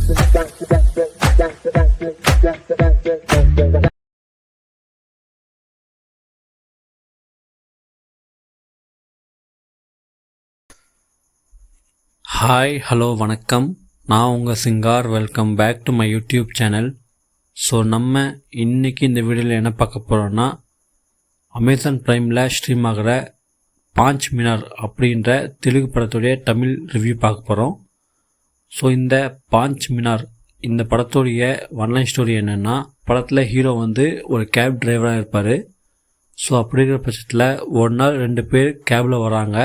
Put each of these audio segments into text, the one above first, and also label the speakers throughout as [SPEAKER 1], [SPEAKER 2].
[SPEAKER 1] Hi hello வணக்கம். நான் உங்கள் Singar. Welcome back to my YouTube channel. So நம்ம இன்றைக்கி இந்த வீடியோவில் என்ன பார்க்க போகிறோன்னா, அமேசான் ப்ரைமில் ஸ்ட்ரீம் ஆகிற பாஞ்ச் மினார் அப்படின்ற தெலுங்கு படத்துடைய தமிழ் ரிவ்யூ பார்க்க போகிறோம். ஸோ இந்த பாஞ்ச் மினார் இந்த படத்துடைய ஒன்லைன் ஸ்டோரி என்னென்னா, படத்தில் ஹீரோ வந்து ஒரு கேப் டிரைவராக இருப்பார். ஸோ அப்படிங்கிற பட்சத்தில் ஒரு நாள் 2 பேர் கேபில் வராங்க.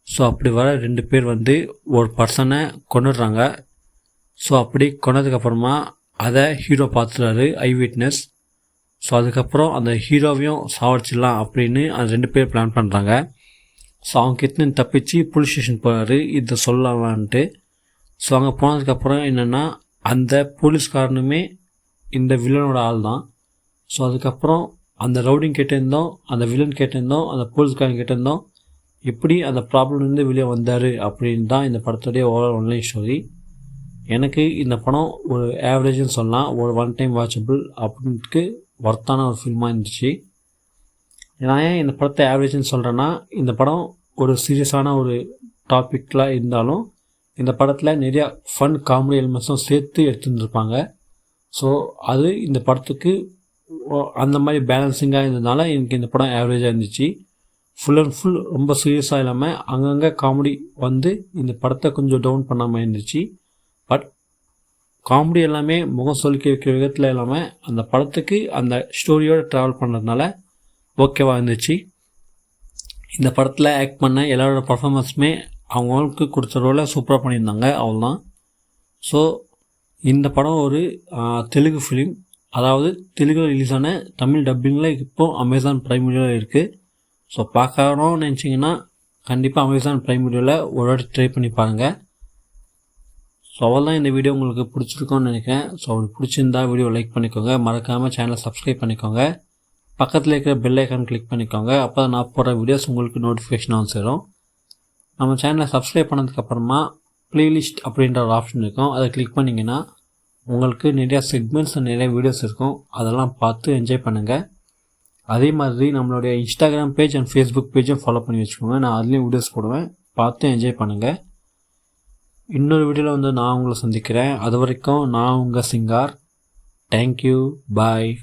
[SPEAKER 1] ஸோ அப்படி வர 2 பேர் வந்து ஒரு பர்சனை கொண்டுடுறாங்க. ஸோ அப்படி கொண்டதுக்கப்புறமா அதை ஹீரோ பார்த்துறாரு, ஐ விட்னஸ். ஸோ அதுக்கப்புறம் அந்த ஹீரோவையும் சாவடிச்சிடலாம் அப்படின்னு அந்த 2 பேர் பிளான் பண்ணுறாங்க. ஸோ அவங்க கிட்ட தப்பிச்சு போலீஸ் ஸ்டேஷன் போகிறாரு இதை சொல்லலான்ட்டு. ஸோ அங்கே போனதுக்கப்புறம் என்னென்னா, அந்த போலீஸ்காரனுமே இந்த வில்லனோட ஆள் தான். ஸோ அதுக்கப்புறம் அந்த ரவுடிங் கேட்டிருந்தோம், அந்த வில்லன் கேட்டிருந்தோம், அந்த போலீஸ்காரன் கேட்டிருந்தோம், எப்படி அந்த ப்ராப்ளம்லேருந்து வெளியே வந்தார் அப்படின்னு தான் இந்த படத்துடைய ஓவரால் ஒன்லைன் ஸ்டோரி. எனக்கு இந்த படம் ஒரு ஆவரேஜ்னு சொல்லலாம், ஒரு ஒன் டைம் வாட்சபிள் அப்படின்ட்டு ஒர்த்தான ஒரு ஃபில்மாக இருந்துச்சு. நான் ஏன் இந்த படத்தை ஆவரேஜ்னு சொல்கிறேன்னா, இந்த படம் ஒரு சீரியஸான ஒரு டாப்பிக்கில் இருந்தாலும் இந்த படத்தில் நிறையா ஃபன் காமெடி எலிமெண்ட்ஸும் சேர்த்து எடுத்துருந்துருப்பாங்க. ஸோ அது இந்த படத்துக்கு அந்த மாதிரி பேலன்சிங்காக இருந்ததுனால எனக்கு இந்த படம் ஆவரேஜாக இருந்துச்சு. ஃபுல் அண்ட் ஃபுல் ரொம்ப சீரியஸாக இல்லாமல் அங்கங்கே காமெடி வந்து இந்த படத்தை கொஞ்சம் டவுன் பண்ணாமல் இருந்துச்சு. பட் காமெடி எல்லாமே முகம் சொல்லிக்க வைக்கிற விதத்தில் இல்லாமல் அந்த படத்துக்கு அந்த ஸ்டோரியோடு ட்ராவல் பண்ணுறதுனால ஓகேவாக இருந்துச்சு. இந்த படத்தில் ஆக்ட் பண்ண எல்லாரோட பர்ஃபார்மன்ஸுமே அவங்களுக்கு கொடுத்த ரோலை சூப்பராக பண்ணியிருந்தாங்க, அவ்வளோதான். ஸோ இந்த படம் ஒரு தெலுங்கு ஃபிலிம், அதாவது தெலுங்கில் ரிலீஸ் ஆன தமிழ் டப்பிங்கில் இப்போது அமேசான் ப்ரைம் வீடியோவில் இருக்குது. ஸோ பார்க்கணும்னு நினச்சிங்கன்னா கண்டிப்பாக அமேசான் ப்ரைம் வீடியோவில் ஒரு வாட்டி ட்ரை பண்ணி பாருங்கள். ஸோ அவ்வளோதான். இந்த வீடியோ உங்களுக்கு பிடிச்சிருக்கோன்னு நினைக்கிறேன். ஸோ உங்களுக்கு பிடிச்சிருந்தா வீடியோ லைக் பண்ணிக்கோங்க, மறக்காமல் சேனலை சப்ஸ்கிரைப் பண்ணிக்கோங்க, பக்கத்தில் இருக்கிற பெல் ஐக்கான் கிளிக் பண்ணிக்கோங்க. அப்போ தான் நான் போடுற வீடியோஸ் உங்களுக்கு நோட்டிஃபிகேஷனாகவும் சேரும். நம்ம சேனலை சப்ஸ்கிரைப் பண்ணதுக்கப்புறமா ப்ளேலிஸ்ட் அப்படின்ற ஒரு ஆப்ஷன் இருக்கும், அதை கிளிக் பண்ணிங்கன்னா உங்களுக்கு நிறையா செக்மெண்ட்ஸ் நிறைய வீடியோஸ் இருக்கும், அதெல்லாம் பார்த்து என்ஜாய் பண்ணுங்கள். அதே மாதிரி நம்மளுடைய இன்ஸ்டாகிராம் பேஜ் அண்ட் ஃபேஸ்புக் பேஜும் ஃபாலோ பண்ணி வச்சுக்கோங்க, நான் அதுலேயும் வீடியோஸ் போடுவேன், பார்த்து என்ஜாய் பண்ணுங்கள். இன்னொரு வீடியோவில் வந்து நான் உங்களை சந்திக்கிறேன். அது வரைக்கும் நான் உங்கள் சிங்கார். தேங்க்யூ, பாய்.